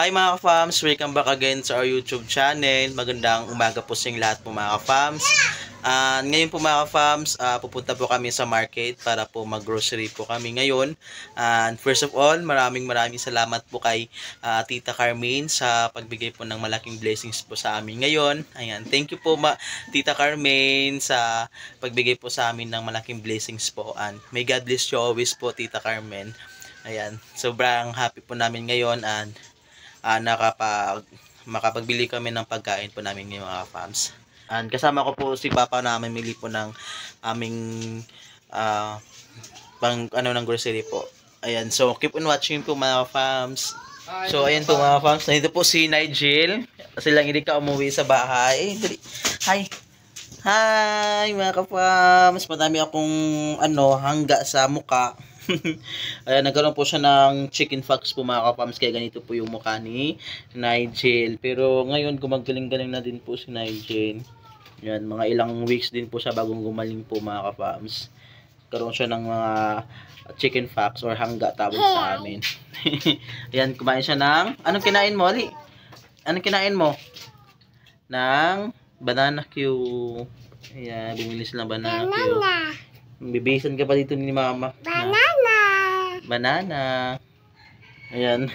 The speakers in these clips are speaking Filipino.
Hi mga ka-fams, welcome back again sa our YouTube channel. Magandang umaga po sa lahat po mga ka-fams. Ngayon po mga ka-fams, pupunta po kami sa market para po mag-grocery po kami ngayon. And first of all, maraming salamat po kay Tita Carmen sa pagbigay po ng malaking blessings po sa amin ngayon. Ayan, thank you po Tita Carmen sa pagbigay po sa amin ng malaking blessings po. And may God bless you always po Tita Carmen. Ayan, sobrang happy po namin ngayon and makapagbili kami ng pagkain po namin ngayon mga fams. And kasama ko po si Papa na mamili po ng aming ng grocery po. Ayan, so keep on watching po mga fams. So ayan po mga fams, nandito po si Nigel. Kasi lang hindi ka umuwi sa bahay. Hi! Hi mga ka-fams! Madami akong hangga sa muka. Ayan, nagkaroon po siya ng chicken fox po mga ka-fams, kaya ganito po yung mukha ni Nigel. Pero ngayon gumagaling-galing na din po si Nigel. Yan, mga ilang weeks din po siya bagong gumaling po mga ka-fams. Karoon siya ng mga chicken fox or hangga tawag sa amin. Ayan, kumain siya ng, anong kinain mo, Ali? Anong kinain mo? Ng banana Q. Ayan, bumili sila ng banana Q. Bibihisan ka pa dito ni Mama. Banana. Ayan.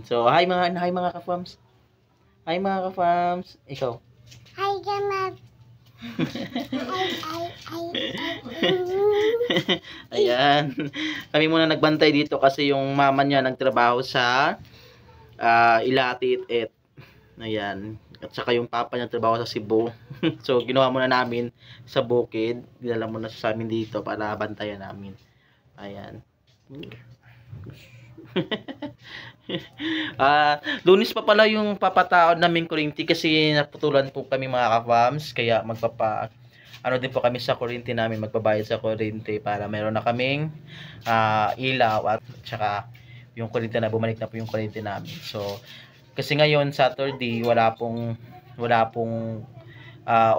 So, hi mga ka-fams. Hi mga ka-fams. Ikaw. Hi, Gamat. Ayan. Kami muna nagbantay dito kasi yung mama niya nagtrabaho sa Ilatit. Ayan. At saka yung papa niya trabaho sa Cebu. So, ginawa muna namin sa bukid. Dinala muna sa amin dito para bantayan namin. Ayan. Lunes pa pala yung papataon namin kuryente kasi naputulan po kami mga ka-fams. Kaya din po kami sa kuryente namin, magbabayad sa kuryente para meron na kaming ilaw at saka yung kuryente na bumalik na po yung kuryente namin. So, kasi ngayon Saturday wala pong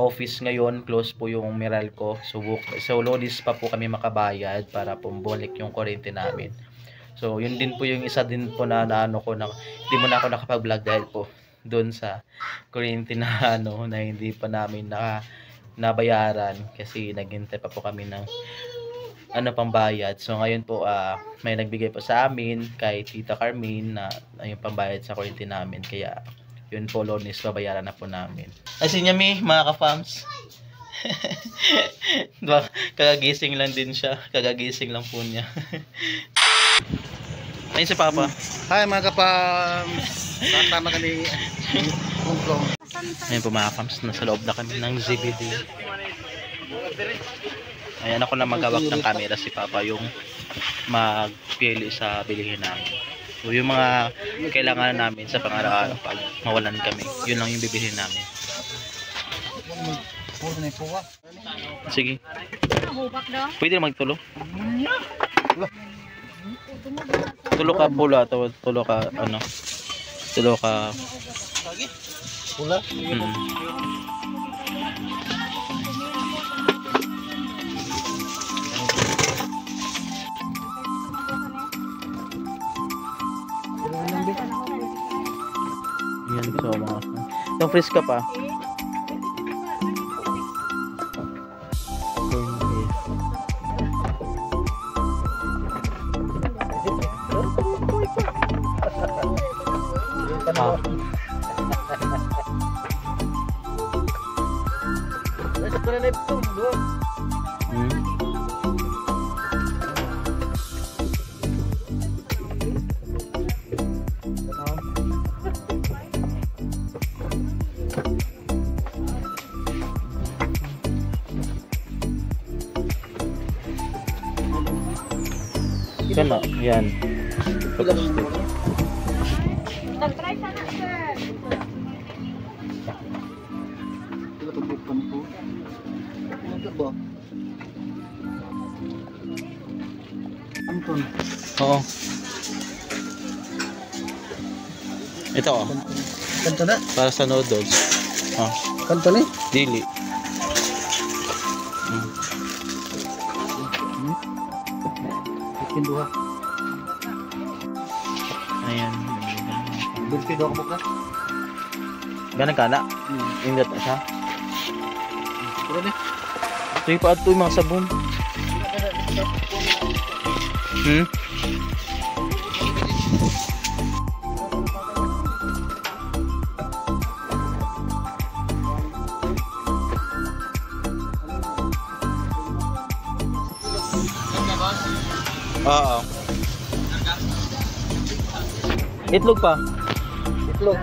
office ngayon, close po yung Meralco. So Lunes pa po kami makabayad para po bumalik yung kuryente namin. So yun din po yung isa din po na hindi mo na ako nakapag-vlog dahil po doon sa kuryente na na hindi pa namin nabayaran kasi naghintay pa po kami ng pambayad. So ngayon po may nagbigay po sa amin kay Tita Carmen na yung pambayad sa kuryente namin, kaya yun po Lunes babayaran na po namin. Ay si Nyami mga ka-fams. Kagagising lang din siya. Kagagising lang po niya. Ayun si Papa. Hi mga ka-fams. Tama kami. Ayun po mga ka-fams, nasa loob na kami ng ZBD. Ayan, ako na magawak ng camera, si Papa yung magpili sa bilihin namin. So, yung mga kailangan namin sa pangaraw-araw pag mawalan kami, yun lang yung bibilihin namin. Sige. Pwede na magtulo. Tulo ka pula, tulo ka pula. Yan so mga. Yung freeze ka pa. Kana, yan. Nag-try sana, sir. Ito tubukan po. Ano ba? Anton. Oo. Ito oh. Kanto na? Para sa noodles. Oh. Kanto na? Dili. Kinduha. Bilpido ako ka. Ganang kana. Ingat na siya. Pero ni. Ito yung paad to yung mga sabon. Oo. Itlog pa. Itlog.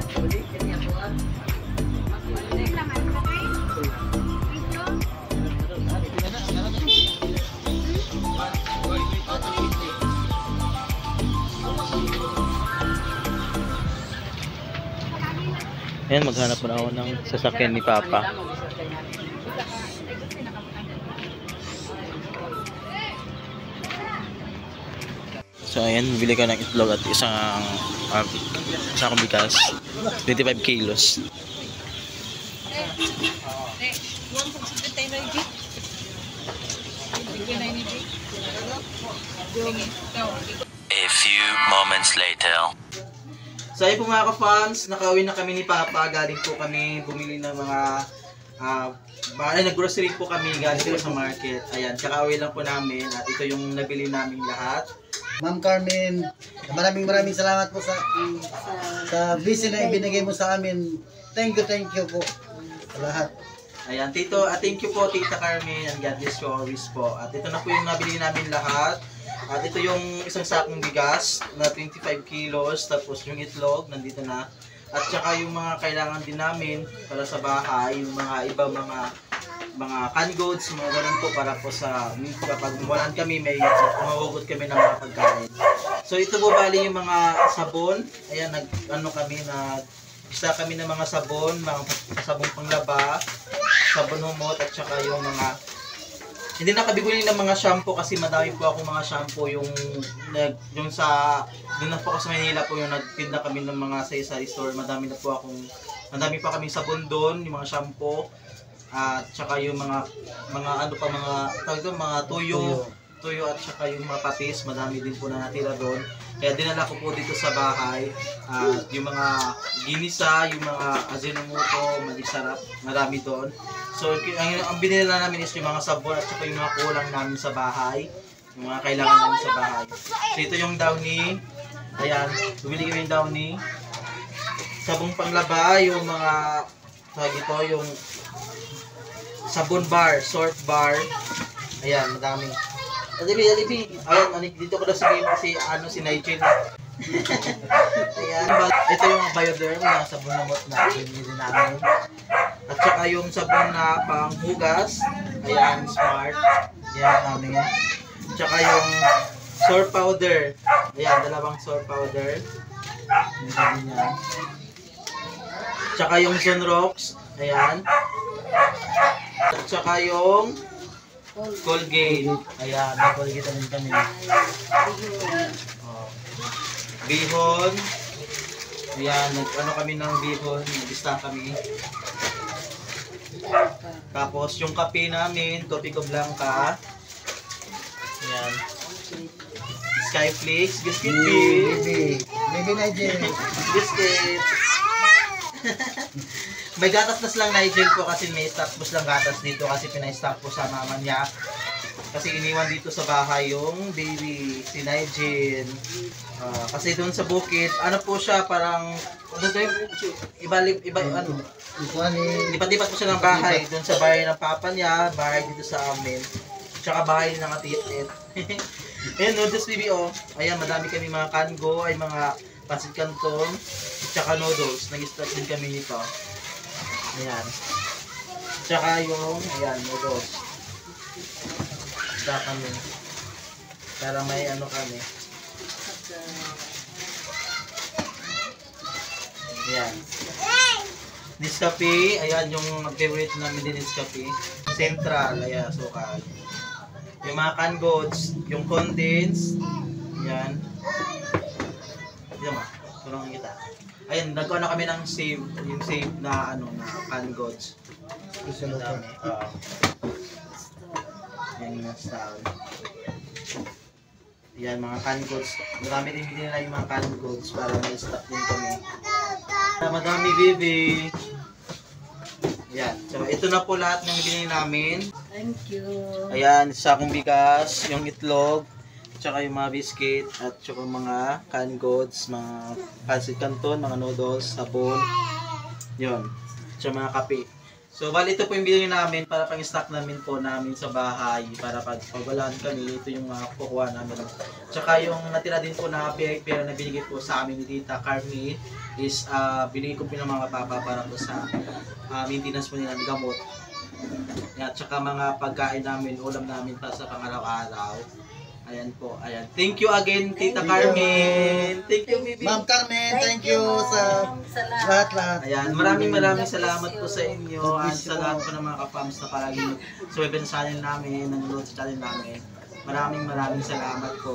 Ayan, maghanap na ako ng sasakyan ni Papa. So ayan, bili ka ng itlog at isang bigas. 25 kilos. A few moments later. So ayun po mga ka-fans, nakauwi na kami ni Papa. Galing po kami bumili ng mga nag-grocery po kami galing po sa market. Ayan, kakauwi lang po namin at ito yung nabili namin lahat. Ma'am Carmen, maraming salamat po sa visit na ibinigay mo sa amin. Thank you po sa lahat. Ayan, thank you po Tita Carmen and God bless you always po. At ito na po yung nabili namin lahat. At ito yung isang sakong bigas na 25 kilos, tapos yung itlog nandito na. At saka yung mga kailangan din namin para sa bahay, yung mga iba mga canned goods, mga ganun po para po sa kapag walan kami, may mahugot kami ng mga pagkain. So ito po bali yung mga sabon. Ayan, isa kami ng mga sabon, mga sabong panglaba, sabon humot, at saka yung mga hindi na kabibili ng mga shampoo kasi madami po ako mga shampoo yung doon na po ako sa Manila po yung nagtinda kami ng mga sari-sari store. Madami pa kaming sabon doon, yung mga shampoo at saka yung mga tuyo at saka yung mga patis, madami din po na natira doon. Kaya dinala ko po dito sa bahay at yung mga ginisa, yung mga azinomoto, malisarap, marami doon. So, ang binili na namin is yung mga sabon at saka yung mga kulang namin sa bahay. Yung mga kailangan namin sa bahay. So, ito yung downy. Ayan, bumili kami yung downy. Sabong panglaba, yung mga, yung sabon bar, sort bar. Ayan, madami. Alibi. Ayan, dito ko na sabihin si Nigel. Ayan, ito yung Bioderm na sabon na mot na binili namin. At saka yung sabon na panghugas, ayan, Smart. Ayan namin. At saka yung soap powder. Ayan, dalawang soap powder. Ayan. At saka yung Sunrox. Ayan. At saka yung Colgate. Ayan, may Colgate namin kami. Bihon. Ayan, kami ng bihon. Nag-stock kami. Tapos yung kape namin, Topico Blanca. Ayan. Skyflakes, biscuit Baby Nigel. Biscuit. May gatas lang Nigel po kasi may stock lang gatas dito kasi pinay-stock po sa mama niya. Kasi iniwan dito sa bahay yung baby, si Nigel. Kasi doon sa bukid, ano po siya, parang lipat-lipat po siya ng bahay. Doon sa bahay ng papa niya, bahay dito sa amin. Tsaka bahay ng atitit. Ayan, noodles baby oh. Ayan, madami kami mga kango, ay mga pancit canton, tsaka noodles. Nag-start din kami nito. Ayan. Tsaka yung, ayan, noodles. Tsaka kami. Para may ano kami. Ayan. Nescafe, ayan yung favorite namin din Nescafe. Central, ayan, sukal. Yung mga canned goods, yung condensed, ayan. Ayan ma, tulungan kita. Ayan, nagkaroon na kami ng save, yung save na ano, na canned goods. Ang dami. Ayan yung style. Ayan, mga canned goods. Marami rin binili na yung mga canned goods para may stock din kami. Madami, Bibi. Ayan. So, ito na po lahat ng binili namin. Thank you. Ayan, sakong bigas, yung itlog, tsaka yung mga biscuit, at tsaka mga canned goods, mga pancit canton, mga noodles, sabon. Yun. Tsaka mga kape. So, bali ito po yung binili namin para pang-stock namin po namin sa bahay. Para pag walaan kami, ito yung mga kukuha namin. Tsaka yung natira din po na pera na binigay po sa amin ni Tita Carmen is binigay ko po ng mga papa para po sa maintenance po nila ng gamot. Yan, tsaka mga pagkain namin, ulam namin para sa pangaraw-araw. Ayan po, ayan. Thank you again, Tita Carmen. Thank you, Bibi. Ma'am Carmen, thank you sa lahat-lahat. Ayan, maraming salamat po sa inyo at sa lahat po ng mga ka-fams na palagi suwebe sa channel namin, nanonood sa channel namin. Maraming salamat po.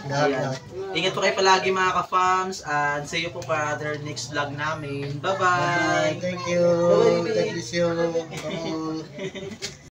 Ayan. Ingat po kayo palagi mga ka-fams and see you po para other next vlog namin. Bye-bye! Thank you. God bless you.